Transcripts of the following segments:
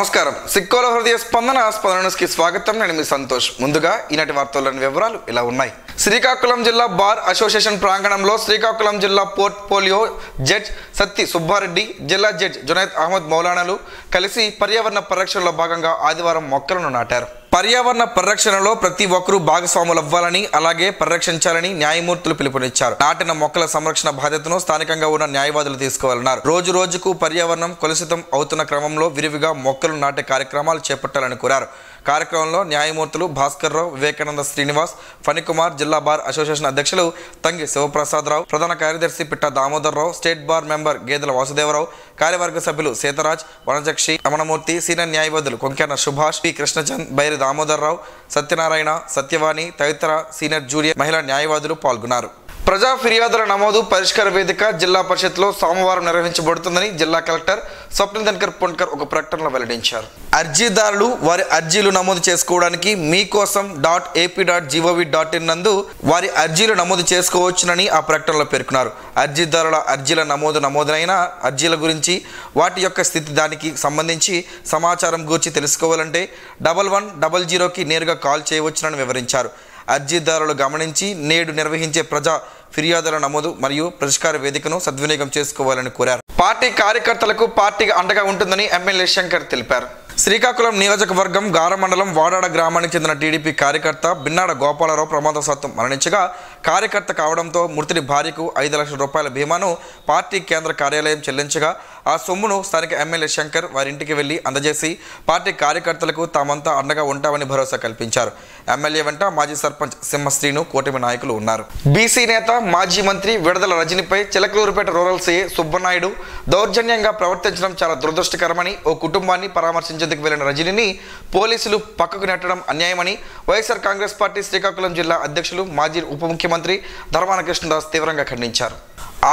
నమస్కారం. సిక్కోల హృదయ స్పందనకి స్వాగతం. నేను మీ సంతోష్. ముందుగా ఈనాటి వార్తల్లోని వివరాలు ఇలా ఉన్నాయి. శ్రీకాకుళం జిల్లా బార్ అసోసియేషన్ ప్రాంగణంలో శ్రీకాకుళం జిల్లా పోర్ట్ఫోలియో జడ్జ్ సత్తి సుబ్బారెడ్డి, జిల్లా జడ్జ్ జునైద్ అహ్మద్ మౌలానాలు కలిసి పర్యావరణ పరిరక్షణలో భాగంగా ఆదివారం మొక్కలను నాటారు. పర్యావరణ పరిరక్షణలో ప్రతి ఒక్కరూ భాగస్వాములవ్వాలని, అలాగే పరిరక్షించాలని న్యాయమూర్తులు పిలుపునిచ్చారు. నాటిన మొక్కల సంరక్షణ బాధ్యతను స్థానికంగా ఉన్న న్యాయవాదులు తీసుకోవాలన్నారు. రోజు రోజుకు పర్యావరణం కలుషితం అవుతున్న క్రమంలో విరివిగా మొక్కలు నాటే కార్యక్రమాలు చేపట్టాలని కోరారు. కార్యక్రమంలో న్యాయమూర్తులు భాస్కర్ రావు, వివేకానంద శ్రీనివాస్, ఫణికుమార్, జిల్లా బార్ అసోసియేషన్ అధ్యక్షులు తంగి శివప్రసాదరావు, ప్రధాన కార్యదర్శి పిట్ట దామోదర్ రావు, స్టేట్ బార్ మెంబర్ గేదెల వాసుదేవరావు, కార్యవర్గ సభ్యులు సీతరాజ్, వనజక్షి, రమణమూర్తి, సీనియర్ న్యాయవాదులు కొంకెన సుభాష్, పి కృష్ణచంద్, బైరి దామోదర్ రావు, సత్యనారాయణ, సత్యవాణి తదితర సీనియర్ జూనియర్ మహిళా న్యాయవాదులు పాల్గొన్నారు. ప్రజా ఫిర్యాదుల నమోదు పరిష్కార వేదిక జిల్లా పరిషత్లో సోమవారం నిర్వహించబడుతుందని జిల్లా కలెక్టర్ స్వప్నిల్ దినకర్ పొన్కర్ ఒక ప్రకటనలో వెల్లడించారు. అర్జీదారులు వారి అర్జీలు నమోదు చేసుకోవడానికి మీకోసం.ap.gov.in నందు వారి అర్జీలు నమోదు చేసుకోవచ్చునని ఆ ప్రకటనలో పేర్కొన్నారు. అర్జీదారుల అర్జీల నమోదైన అర్జీల గురించి, వాటి యొక్క స్థితి, దానికి సంబంధించి సమాచారం గురించి తెలుసుకోవాలంటే 1100కి నేరుగా కాల్ చేయవచ్చునని వివరించారు. అర్జీదారులు గమనించి నేడు నిర్వహించే ప్రజా ఫిర్యాదుల నమోదు మరియు పరిష్కార వేదికను సద్వినియోగం చేసుకోవాలని కోరారు. పార్టీ కార్యకర్తలకు పార్టీగా అండగా ఉంటుందని ఎమ్మెల్యే శంకర్ తెలిపారు. శ్రీకాకుళం నియోజకవర్గం గార మండలం వాడాడ గ్రామానికి చెందిన టీడీపీ కార్యకర్త బిన్నాడ గోపాలరావు ప్రమాదవశాత్తు మరణించగా, కార్యకర్త కావడంతో మృతుడి భార్యకు 5 లక్షల రూపాయల బీమాను పార్టీ కేంద్ర కార్యాలయం చెల్లించగా, ఆ సొమ్మును స్థానిక ఎమ్మెల్యే శంకర్ వారింటికి వెళ్లి అందజేసి పార్టీ కార్యకర్తలకు తామంతా అండగా ఉంటామని భరోసా కల్పించారు. ఎమ్మెల్యే వెంట మాజీ సర్పంచ్ సింహశ్రీను, కూటమి నాయకులు ఉన్నారు. బీసీ నేత మాజీ మంత్రి విడుదల రజనిపై చిలకలూరుపేట రూరల్ సీఐ సుబ్బనాయుడు దౌర్జన్యంగా ప్రవర్తించడం చాలా దురదృష్టకరమని, ఓ కుటుంబాన్ని పరామర్శించేందుకు వెళ్లిన రజనిని పోలీసులు పక్కకు నెట్టడం అన్యాయమని వైఎస్ఆర్ కాంగ్రెస్ పార్టీ శ్రీకాకుళం జిల్లా అధ్యక్షులు, మాజీ ఉప ముఖ్యమంత్రి ధర్మాన కృష్ణదాస్ తీవ్రంగా ఖండించారు.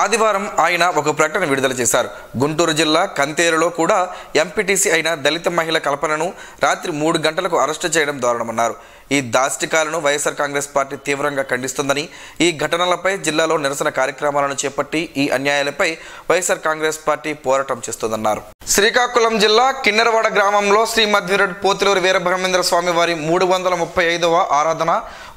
ఆదివారం ఆయన ఒక ప్రకటన విడుదల చేశారు. గుంటూరు జిల్లా కంతేరులో కూడా ఎంపీటీసీ అయిన దళిత మహిళ కల్పనను రాత్రి 3 గంటలకు అరెస్టు చేయడం దారుణమన్నారు. ఈ దాష్టికాలను వైఎస్ఆర్ కాంగ్రెస్ పార్టీ తీవ్రంగా ఖండిస్తుందని, ఈ ఘటనలపై జిల్లాలో నిరసన కార్యక్రమాలను చేపట్టి ఈ అన్యాయాలపై వైఎస్ఆర్ కాంగ్రెస్ పార్టీ పోరాటం చేస్తుందన్నారు. శ్రీకాకుళం జిల్లా కిన్నెరవాడ గ్రామంలో శ్రీ మధ్విరెడ్డి పోతులూరి వీరబ్రహ్మేంద్ర స్వామి వారి 335వ ఆరాధన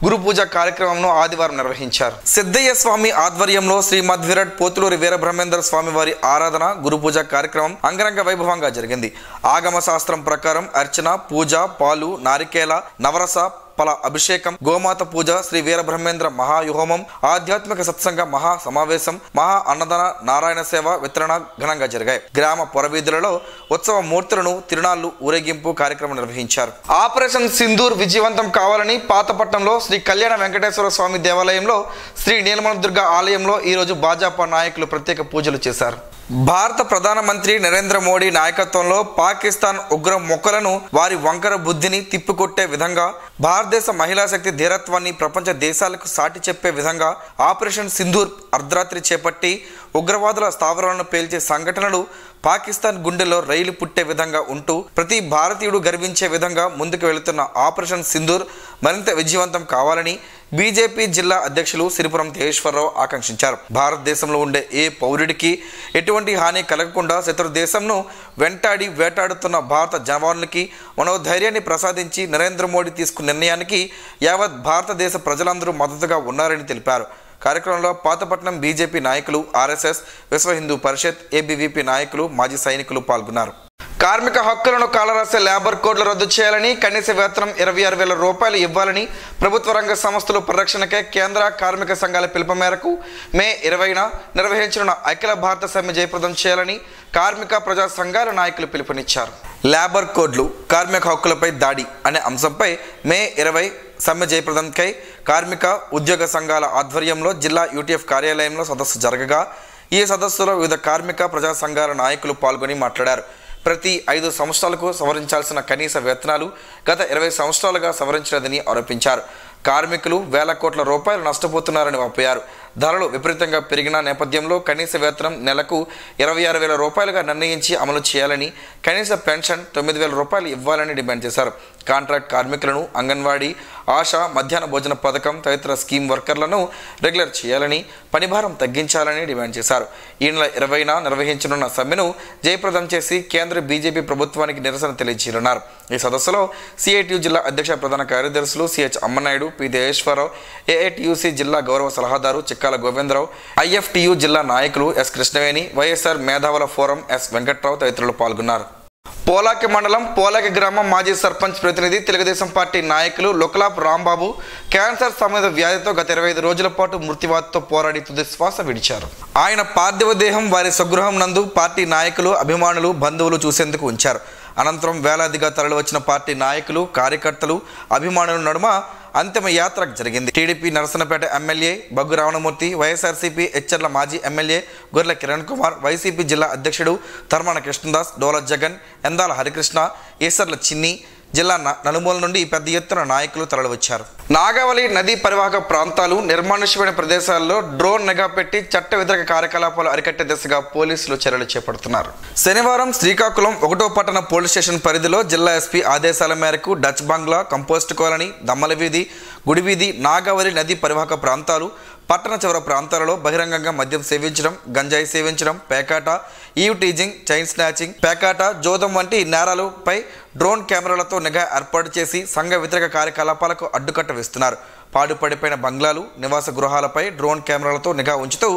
గురు పూజ కార్యక్రమంను ఆదివారం నిర్వహించారు. సిద్ధయ్య స్వామి ఆధ్వర్యంలో శ్రీ మధ్విరెడ్డి పోతులూరి వీరబ్రహ్మేంద్ర స్వామి వారి ఆరాధన గురు పూజ కార్యక్రమం అంగరంగ వైభవంగా జరిగింది. ఆగమ శాస్త్రం ప్రకారం అర్చన, పూజ, పాలు, నారికేల, నవరస ఫల అభిషేకం, గోమాత పూజ, శ్రీ వీరబ్రహ్మేంద్ర మహాయుహోమం, ఆధ్యాత్మిక సత్సంగ మహా సమావేశం, మహా అన్నదాన, నారాయణ సేవ వితరణ ఘనంగా జరిగాయి. గ్రామ పొరవీధులలో ఉత్సవ మూర్తులను, తిరునాళ్లు, ఊరేగింపు కార్యక్రమం నిర్వహించారు. ఆపరేషన్ సింధూర్ విజయవంతం కావాలని పాతపట్నంలో శ్రీ కళ్యాణ వెంకటేశ్వర స్వామి దేవాలయంలో, శ్రీ నీలమణదుర్గ ఆలయంలో ఈరోజు భాజపా నాయకులు ప్రత్యేక పూజలు చేశారు. భారత ప్రధానమంత్రి నరేంద్ర మోడీ నాయకత్వంలో పాకిస్తాన్ ఉగ్ర మొక్కలను, వారి వంకర బుద్ధిని తిప్పికొట్టే విధంగా, భారతదేశ మహిళా శక్తి ధీరత్వాన్ని ప్రపంచ దేశాలకు సాటి చెప్పే విధంగా ఆపరేషన్ సింధూర్ అర్ధరాత్రి చేపట్టి ఉగ్రవాదుల స్థావరాలను పేల్చే సంఘటనలు పాకిస్తాన్ గుండెలో రైలు పుట్టే విధంగా ఉంటూ ప్రతి భారతీయుడు గర్వించే విధంగా ముందుకు వెళుతున్న ఆపరేషన్ సింధూర్ మరింత విజయవంతం కావాలని బీజేపీ జిల్లా అధ్యక్షులు సిరిపురం తేజేశ్వరరావు ఆకాంక్షించారు. భారతదేశంలో ఉండే ఏ పౌరుడికి ఎటువంటి హాని కలగకుండా శత్రు దేశంను వెంటాడి వేటాడుతున్న భారత జవాన్లకి మనోధైర్యాన్ని ప్రసాదించి నరేంద్ర మోడీ తీసుకున్న నిర్ణయానికి యావత్ భారతదేశ ప్రజలందరూ మద్దతుగా ఉన్నారని తెలిపారు. కార్యక్రమంలో పాతపట్నం బీజేపీ నాయకులు, ఆర్ఎస్ఎస్, విశ్వ హిందూ పరిషత్, ఏబీవీపీ నాయకులు, మాజీ సైనికులు పాల్గొన్నారు. కార్మిక హక్కులను కాలరాసే లేబర్ కోడ్లు రద్దు చేయాలని, కనీస వేతనం 26,000 రూపాయలు ఇవ్వాలని, ప్రభుత్వ రంగ సంస్థల పరిరక్షణకే కేంద్ర కార్మిక సంఘాల పిలుపు మేరకు మే 20న నిర్వహించనున్న అఖిల భారత సమ్మె జయప్రదం చేయాలని కార్మిక ప్రజా సంఘాల నాయకులు పిలుపునిచ్చారు. లేబర్ కోడ్లు, కార్మిక హక్కులపై దాడి అనే అంశంపై మే 20 సమ్మె జయప్రదంకై కార్మిక ఉద్యోగ సంఘాల ఆధ్వర్యంలో జిల్లా యూటీఎఫ్ కార్యాలయంలో సదస్సు జరగగా, ఈ సదస్సులో వివిధ కార్మిక ప్రజా సంఘాల నాయకులు పాల్గొని మాట్లాడారు. ప్రతి 5 సంవత్సరాలకు సవరించాల్సిన కనీస వేతనాలు గత 20 సంవత్సరాలుగా సవరించలేదని ఆరోపించారు. కార్మికులు వేల కోట్ల రూపాయలు నష్టపోతున్నారని వాపోయారు. ధరలు విపరీతంగా పెరిగిన నేపథ్యంలో కనీస వేతనం నెలకు 26,000 రూపాయలుగా నిర్ణయించి అమలు చేయాలని, కనీస పెన్షన్ 9,000 రూపాయలు ఇవ్వాలని డిమాండ్ చేశారు. కాంట్రాక్ట్ కార్మికులను, అంగన్వాడీ, ఆశా, మధ్యాహ్న భోజన పథకం తదితర స్కీమ్ వర్కర్లను రెగ్యులర్ చేయాలని, పనిభారం తగ్గించాలని డిమాండ్ చేశారు. ఈ నెల 20న నిర్వహించనున్న సమ్మెను జయప్రదం చేసి కేంద్ర బీజేపీ ప్రభుత్వానికి నిరసన తెలియజేయనున్నారు. ఈ సదస్సులో సిఐటియు జిల్లా అధ్యక్ష ప్రధాన కార్యదర్శులు సిహెచ్ అమ్మనాయుడు, పి దేవేశ్వరరావు, ఏఐటియుసి జిల్లా గౌరవ సలహాదారు చిక్కాల గోవిందరావు, ఐఎఫ్టియు జిల్లా నాయకులు ఎస్ కృష్ణవేణి, వైఎస్ఆర్ మేధావుల ఫోరం ఎస్ వెంకట్రావు తదితరులు పాల్గొన్నారు. పోలాకి మండలం పోలాకి గ్రామం మాజీ సర్పంచ్ ప్రతినిధి, తెలుగుదేశం పార్టీ నాయకులు లొకలాప్ రాంబాబు క్యాన్సర్ సంబంధిత వ్యాధితో గత 25 రోజుల పాటు మృత్యువాతతో పోరాడి తుది శ్వాస విడిచారు. ఆయన పార్థివ దేహం వారి స్వగృహం నందు పార్టీ నాయకులు, అభిమానులు, బంధువులు చూసేందుకు ఉంచారు. అనంతరం వేలాదిగా తరలివచ్చిన పార్టీ నాయకులు, కార్యకర్తలు, అభిమానుల నడుమ అంతిమ యాత్ర జరిగింది. TDP Narasannapeta MLA Baggu Ravanamurthy, YSRCP Etcherla మాజీ ఎమ్మెల్యే గొర్రెల కిరణ్ కుమార్, వైసీపీ జిల్లా అధ్యక్షుడు ధర్మాన కృష్ణదాస్, డోల జగన్, ఎందాల హరికృష్ణ, ఈసర్ల చిన్ని, జిల్లా నలుమూల నుండి పెద్ద ఎత్తున నాయకులు తరలివచ్చారు. నాగావళి నదీ పరివాహక ప్రాంతాలు, నిర్మానుష్యమైన ప్రదేశాల్లో డ్రోన్ నిఘా పెట్టి చట్ట వ్యతిరేక కార్యకలాపాలు అరికట్టే దిశగా పోలీసులు చర్యలు చేపడుతున్నారు. శనివారం శ్రీకాకుళం 1వ పట్టణ పోలీస్ స్టేషన్ పరిధిలో జిల్లా ఎస్పీ ఆదేశాల మేరకు డచ్ బంగ్లా, కంపోస్ట్ కాలనీ, దమ్మల వీధి, గుడివీధి, నాగావళి నదీ పరివాహక ప్రాంతాలు, పట్టణ చివర ప్రాంతాలలో బహిరంగంగా మద్యం సేవించడం, గంజాయి సేవించడం, పేకాట, ఈవ్ టీజింగ్, చైన్ స్నాచింగ్, పేకాట, జోదం వంటి నేరాలపై డ్రోన్ కెమెరాలతో నిఘా ఏర్పాటు చేసి సంఘ వ్యతిరేక కార్యకలాపాలకు అడ్డుకట్ట వేస్తున్నారు. పాడుపడిపోయిన బంగ్లాలు, నివాస గృహాలపై డ్రోన్ కెమెరాలతో నిఘా ఉంచుతూ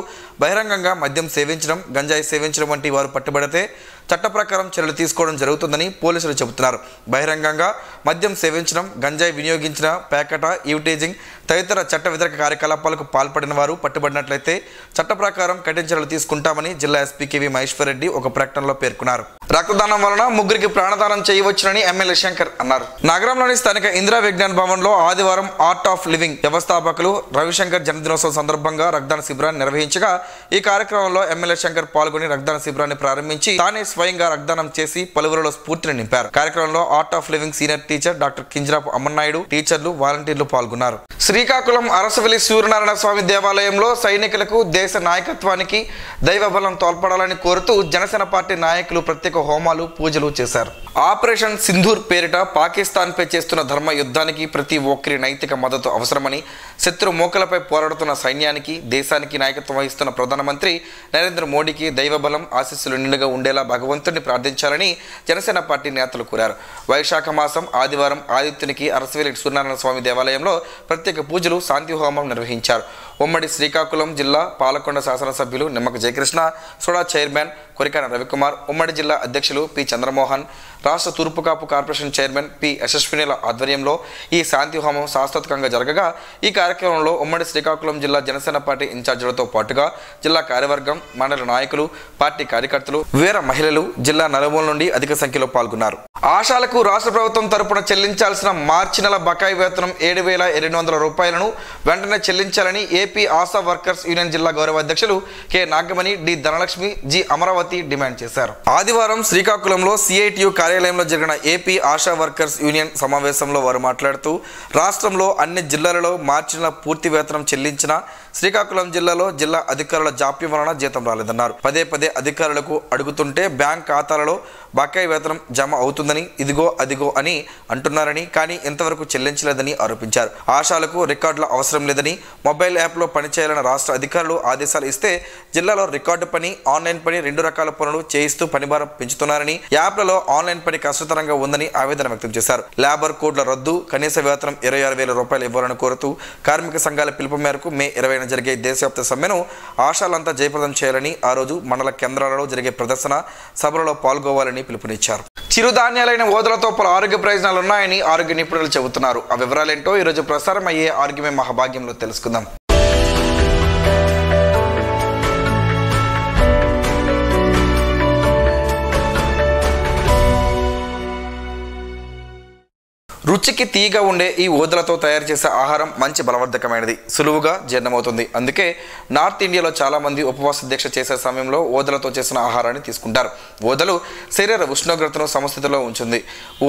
బహిరంగంగా మద్యం సేవించడం, గంజాయి సేవించడం వంటి వారు పట్టుబడితే చట్ట ప్రకారం చర్యలు తీసుకోవడం జరుగుతుందని పోలీసులు చెబుతున్నారు. బహిరంగంగా మద్యం సేవించడం, గంజాయి వినియోగించిన, పేకట, ఈవ్టీజింగ్ తదితర చట్ట వ్యతిరేక కార్యకలాపాలకు పాల్పడిన వారు పట్టుబడినట్లయితే చట్ట ప్రకారం కఠిన చర్యలు తీసుకుంటామని జిల్లా ఎస్పీ కేవీ మహేశ్వర్ రెడ్డి ఒక ప్రకటనలో పేర్కొన్నారు. రక్తదానం వలన 3కి ప్రాణదానం చేయవచ్చునని ఎమ్మెల్యే శంకర్ అన్నారు. నగరంలోని స్థానిక ఇందిరా విజ్ఞాన్ భవన్లో ఆదివారం ఆర్ట్ ఆఫ్ లివింగ్ వ్యవస్థాపకులు రవిశంకర్ జన్మదినోత్సవం సందర్భంగా రక్తదాన శిబిరాన్ని నిర్వహించగా ఈ కార్యక్రమంలో ఎమ్మెల్యే శంకర్ పాల్గొని రక్తదాన శిబిరాన్ని ప్రారంభించి తానే స్వయంగా రక్తదానం చేసి పలువురిలో స్ఫూర్తిని నింపారు. కార్యక్రమంలో art of living senior teacher doctor Kinjarapu Ammannaidu, టీచర్లు, వాలంటీర్లు పాల్గొన్నారు. శ్రీకాకుళం అరసవెల్లి సూర్యనారాయణ స్వామి దేవాలయంలో సైనికులకు, దేశ నాయకత్వానికి దైవబలం తోడ్పడాలని కోరుతూ జనసేన పార్టీ నాయకులు ప్రత్యేక హోమాలు, పూజలు చేశారు. ఆపరేషన్ సింధూర్ పేరిట పాకిస్తాన్పై చేస్తున్న ధర్మ యుద్ధానికి ప్రతి ఒక్కరి నైతిక మద్దతు అవసరమని, శత్రు మోకలపై పోరాడుతున్న సైన్యానికి, దేశానికి నాయకత్వం వహిస్తున్న ప్రధానమంత్రి నరేంద్ర మోడీకి దైవబలం, ఆశీస్సులు నిండుగా ఉండేలా భగవంతుడిని ప్రార్థించాలని జనసేన పార్టీ నేతలు కోరారు. వైశాఖ మాసం ఆదివారం ఆదిత్యునికి అరసవెల్లి సూర్యనారాయణ స్వామి దేవాలయంలో ప్రత్యేక పూజలు, శాంతి హోమం నిర్వహించారు. ఉమ్మడి శ్రీకాకుళం జిల్లా పాలకొండ శాసనసభ్యులు నిమ్మక జయకృష్ణ, సోడా చైర్మన్ కొరికాన రవికుమార్, ఉమ్మడి జిల్లా అధ్యక్షులు పి చంద్రమోహన్, రాష్ట్ర తూర్పుకాపు కార్పొరేషన్ చైర్మన్ పి యశస్వినిల ఆధ్వర్యంలో ఈ శాంతి హోమం శాస్త్రోత్కంగా జరగగా ఈ కార్యక్రమంలో ఉమ్మడి శ్రీకాకుళం జిల్లా జనసేన పార్టీ ఇన్ఛార్జీలతో పాటుగా జిల్లా కార్యవర్గం, మండల నాయకులు, పార్టీ కార్యకర్తలు, వీర మహిళలు జిల్లా నలుమూల నుండి అధిక సంఖ్యలో పాల్గొన్నారు. ఆశాలకు రాష్ట్ర ప్రభుత్వం తరపున చెల్లించాల్సిన మార్చి నెల బకాయి వేతనం 7,200 రూపాయలను వెంటనే చెల్లించాలని ఏపీ ఆశా వర్కర్స్ యూనియన్ జిల్లా గౌరవ అధ్యక్షులు K Nagamani, D Dhanalakshmi, G Amaravati demand చేశారు. ఆదివారం శ్రీకాకుళంలో సిఐటియు కార్యాలయంలో జరిగిన ఏపీ ఆశా వర్కర్స్ యూనియన్ సమావేశంలో వారు మాట్లాడుతూ రాష్ట్రంలో అన్ని జిల్లాలలో మార్చి నెల పూర్తి వేతనం చెల్లించిన శ్రీకాకుళం జిల్లాలో జిల్లా అధికారుల జాప్యం వలన జీతం రాలేదన్నారు. పదే పదే అధికారులకు అడుగుతుంటే బ్యాంక్ ఖాతాలలో బకాయి వేతనం జమ అవుతుందని, ఇదిగో అదిగో అని అంటున్నారని, కానీ ఇంతవరకు చెల్లించలేదని ఆరోపించారు. ఆశాలకు రికార్డుల అవసరం లేదని, మొబైల్ యాప్లో పనిచేయాలని రాష్ట్ర అధికారులు ఆదేశాలు ఇస్తే జిల్లాలో రికార్డు పని, ఆన్లైన్ పని 2 రకాల పనులు చేయిస్తూ పనిభారం పెంచుతున్నారని, యాప్లలో ఆన్లైన్ పని కష్టతరంగా ఉందని ఆవేదన వ్యక్తం చేశారు. లేబర్ కోడ్ల రద్దు, కనీస వేతనం 26,000 రూపాయలు ఇవ్వాలని కోరుతూ కార్మిక సంఘాల పిలుపు మేరకు మే 20న జరిగే దేశవ్యాప్త సమ్మెను ఆశాలంతా జయప్రదం చేయాలని, ఆ రోజు మండల కేంద్రాలలో జరిగే ప్రదర్శన సభలలో పాల్గొవాలని పిలుపునిచ్చారు. చిరుధాన్యాలైన ఓదలతో పలు ఆరోగ్య ప్రయోజనాలు ఉన్నాయని ఆరోగ్య నిపుణులు చెబుతున్నారు. ఆ వివరాలేంటో ఈరోజు ప్రసారం అయ్యే ఆరోగ్యమే మహాభాగ్యంలో తెలుసుకుందాం. రుచికి తీయగా ఉండే ఈ ఊదలతో తయారు చేసే ఆహారం మంచి బలవర్ధకమైనది, సులువుగా జీర్ణమవుతుంది. అందుకే నార్త్ ఇండియాలో చాలామంది ఉపవాస దీక్ష చేసే సమయంలో ఊదలతో చేసిన ఆహారాన్ని తీసుకుంటారు. ఊదలు శరీర ఉష్ణోగ్రతను సమస్థితిలో ఉంచుతుంది.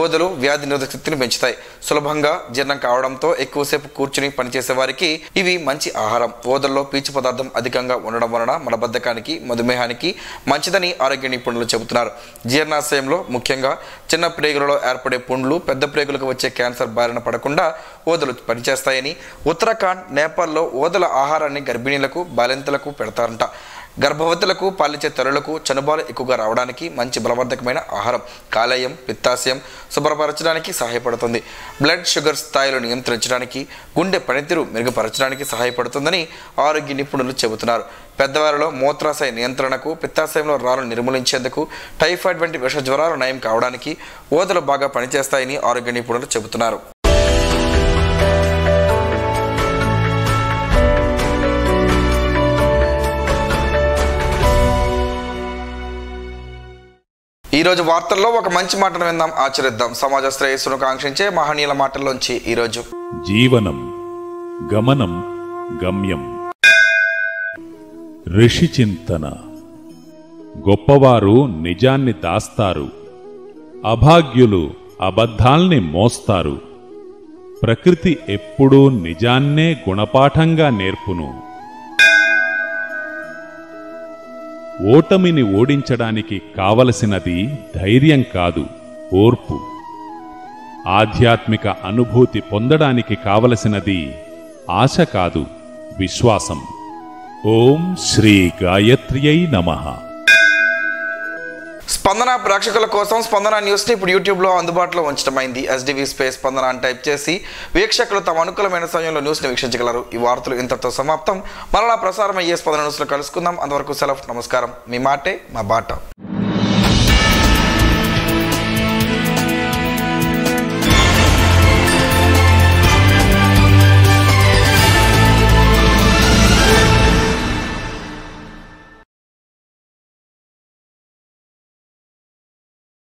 ఊదలు వ్యాధి నిరోధక శక్తిని పెంచుతాయి. సులభంగా జీర్ణం కావడంతో ఎక్కువసేపు కూర్చుని పనిచేసే వారికి ఇవి మంచి ఆహారం. ఊదల్లో పీచు పదార్థం అధికంగా ఉండడం వలన మలబద్ధకానికి, మధుమేహానికి మంచిదని ఆరోగ్య నిపుణులు చెబుతున్నారు. జీర్ణాశయంలో ముఖ్యంగా చిన్న ప్రేగులలో ఏర్పడే పుండ్లు, పెద్ద ప్రేగులకు వచ్చే క్యాన్సర్ బారిన పడకుండా ఊదలు పనిచేస్తాయని, ఉత్తరాఖండ్, నేపాల్లో ఊదల ఆహారాన్ని గర్భిణీలకు, బాలింతలకు పెడతారంట. గర్భవతులకు, పాలిచ్చే తల్లులకు చనుబాలు ఎక్కువగా రావడానికి మంచి బలవర్ధకమైన ఆహారం. కాలేయం, పిత్తాశయం శుభ్రపరచడానికి సహాయపడుతుంది. బ్లడ్ షుగర్ స్థాయిలు నియంత్రించడానికి, గుండె పనితీరు మెరుగుపరచడానికి సహాయపడుతుందని ఆరోగ్య నిపుణులు చెబుతున్నారు. పెద్దవారిలో మూత్రాశయ నియంత్రణకు, పిత్తాశయంలో రాళ్లను నిర్మూలించేందుకు, టైఫాయిడ్ వంటి విష జ్వరాలు నయం కావడానికి ఊదలు బాగా పనిచేస్తాయని ఆరోగ్య నిపుణులు చెబుతున్నారు. ఈరోజు వార్తల్లో ఒక మంచి మాటను విందాం, ఆచరిద్దాం. సమాజ శ్రేయస్సును కాంక్షించే మహనీయుల మాటల్లోంచి ఈరోజు. జీవనం గమనం గమ్యం. ఋషి చింతన. గొప్పవారు నిజాన్ని దాస్తారు, అభాగ్యులు అబద్ధాల్ని మోస్తారు. ప్రకృతి ఎప్పుడూ నిజాన్నే గుణపాఠంగా నేర్పును. ఓటమిని ఓడించడానికి కావలసినది ధైర్యం కాదు, ఓర్పు. ఆధ్యాత్మిక అనుభూతి పొందడానికి కావలసినది ఆశ కాదు, విశ్వాసం. ఓం శ్రీ గాయత్ర్యై నమః. స్పందన ప్రేక్షకుల కోసం స్పందన న్యూస్ని ఇప్పుడు యూట్యూబ్లో అందుబాటులో ఉంచడమైంది. SDV స్పేస్ స్పందన అని టైప్ చేసి వీక్షకులు తమ అనుకూలమైన సమయంలో న్యూస్ని వీక్షించగలరు. ఈ వార్తలు ఇంతటితో సమాప్తం. మరలా ప్రసారం అయ్యే స్పందన న్యూస్లో కలుసుకుందాం. అంతవరకు సెలవు, నమస్కారం. మీ మాటే మా బాట.